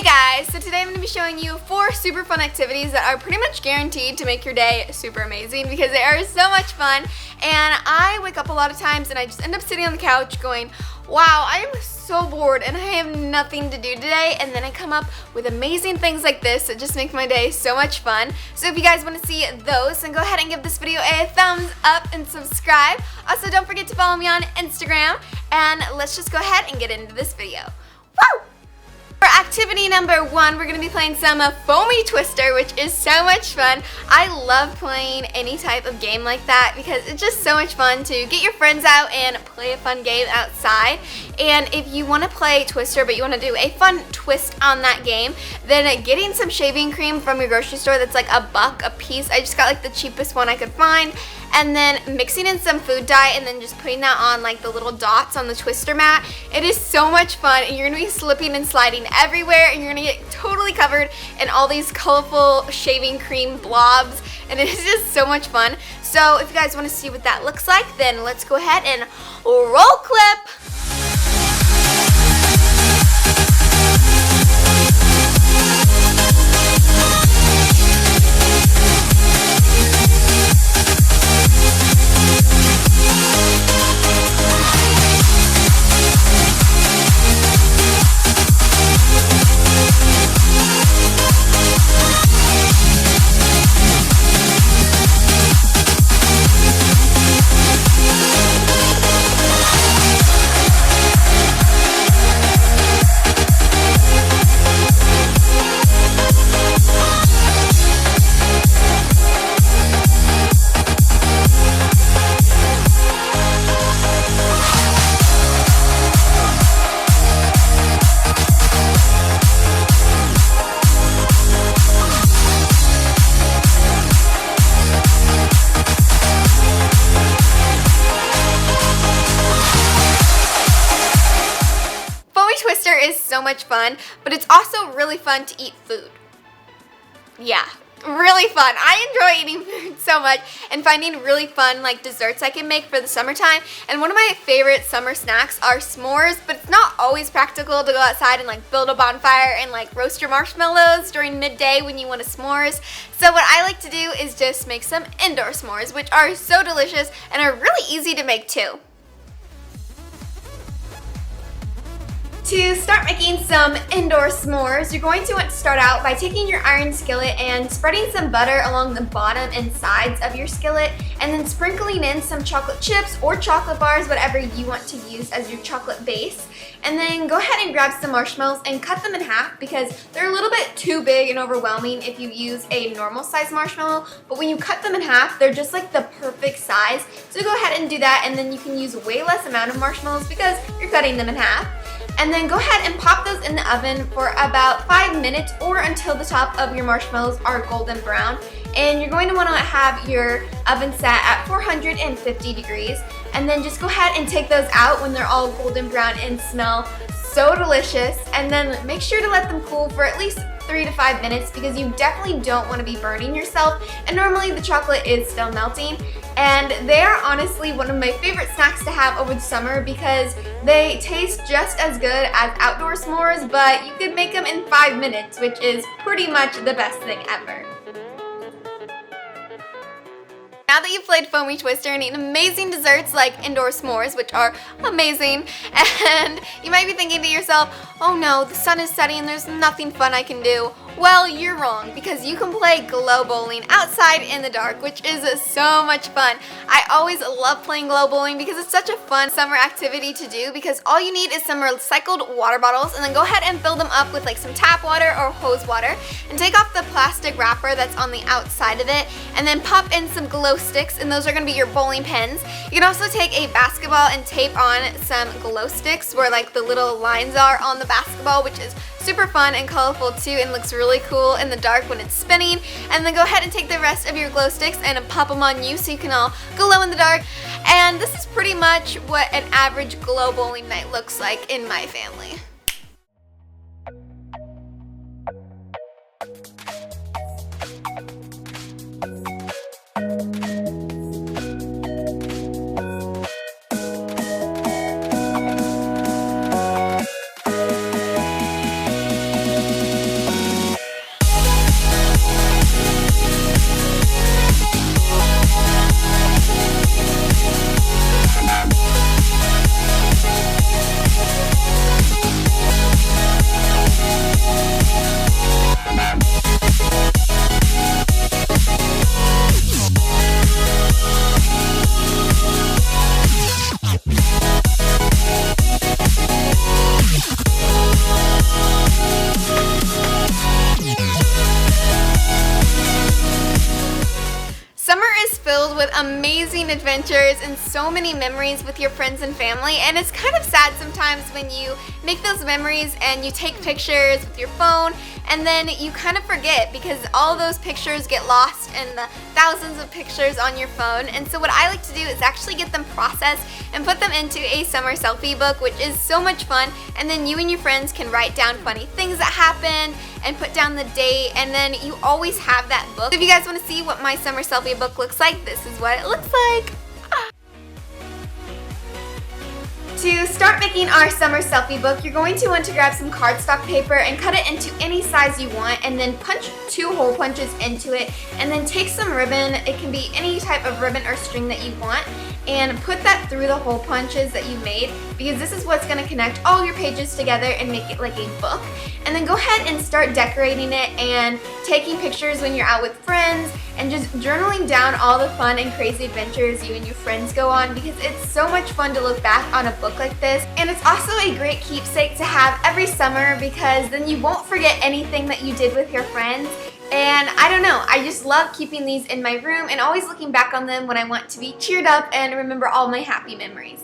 Guys, so today I'm going to be showing you 4 super fun activities that are pretty much guaranteed to make your day super amazing because they are so much fun. And I wake up a lot of times and I just end up sitting on the couch going, wow, I am so bored and I have nothing to do today. And then I come up with amazing things like this that just make my day so much fun. So if you guys want to see those, then go ahead and give this video a thumbs up and subscribe. Also, don't forget to follow me on Instagram. And let's just go ahead and get into this video. Woo! For activity number 1, we're going to be playing some Foamy Twister, which is so much fun. I love playing any type of game like that because it's just so much fun to get your friends out and play a fun game outside. And if you want to play Twister but you want to do a fun twist on that game, then getting some shaving cream from your grocery store that's like $1 a piece. I just got like the cheapest one I could find. And then mixing in some food dye and then just putting that on like the little dots on the twister mat. It is so much fun and you're going to be slipping and sliding everywhere and you're going to get totally covered in all these colorful shaving cream blobs and it is just so much fun. So if you guys want to see what that looks like, then let's go ahead and roll clip. Twister is so much fun, but it's also really fun to eat food. Yeah, really fun. I enjoy eating food so much and finding really fun like desserts I can make for the summertime. And one of my favorite summer snacks are s'mores, but it's not always practical to go outside and like build a bonfire and like roast your marshmallows during midday when you want a s'mores. So what I like to do is just make some indoor s'mores, which are so delicious and are really easy to make too. To start making some indoor s'mores, you're going to want to start out by taking your iron skillet and spreading some butter along the bottom and sides of your skillet and then sprinkling in some chocolate chips or chocolate bars, whatever you want to use as your chocolate base. And then go ahead and grab some marshmallows and cut them in half because they're a little bit too big and overwhelming if you use a normal size marshmallow. But when you cut them in half, they're just like the perfect size. So go ahead and do that and then you can use way less amount of marshmallows because you're cutting them in half. And then go ahead and pop those in the oven for about 5 minutes or until the top of your marshmallows are golden brown. And you're going to want to have your oven set at 450 degrees. And then just go ahead and take those out when they're all golden brown and smell so delicious. And then make sure to let them cool for at least 3 to 5 minutes because you definitely don't want to be burning yourself. And normally the chocolate is still melting. And they are honestly one of my favorite snacks to have over the summer because they taste just as good as outdoor s'mores, but you could make them in 5 minutes, which is pretty much the best thing ever. Now that you've played Foamy Twister and eaten amazing desserts like indoor s'mores, which are amazing, and you might be thinking to yourself, oh no, the sun is setting and there's nothing fun I can do. Well, you're wrong because you can play glow bowling outside in the dark, which is so much fun. I always love playing glow bowling because it's such a fun summer activity to do because all you need is some recycled water bottles and then go ahead and fill them up with like some tap water or hose water and take off the plastic wrapper that's on the outside of it and then pop in some glow sticks and those are going to be your bowling pins. You can also take a basketball and tape on some glow sticks where like the little lines are on the basketball, which is super fun and colorful too and looks really cool in the dark when it's spinning. And then go ahead and take the rest of your glow sticks and pop them on you so you can all glow in the dark. And this is pretty much what an average glow bowling night looks like in my family. with amazing adventures and so many memories with your friends and family, and it's kind of sad sometimes when you make those memories and you take pictures with your phone and then you kind of forget because all those pictures get lost in the thousands of pictures on your phone. And so what I like to do is actually get them processed and put them into a summer selfie book, which is so much fun, and then you and your friends can write down funny things that happened and put down the date, and then you always have that book. So if you guys want to see what my summer selfie book looks like, this is what it looks like. To start making our summer selfie book, you're going to want to grab some cardstock paper and cut it into any size you want, and then punch 2 hole punches into it, and then take some ribbon, it can be any type of ribbon or string that you want, and put that through the hole punches that you made, because this is what's going to connect all your pages together and make it like a book. And then go ahead and start decorating it and taking pictures when you're out with friends and just journaling down all the fun and crazy adventures you and your friends go on, because it's so much fun to look back on a book like this. And it's also a great keepsake to have every summer, because then you won't forget anything that you did with your friends. And I don't know, I just love keeping these in my room and always looking back on them when I want to be cheered up and remember all my happy memories.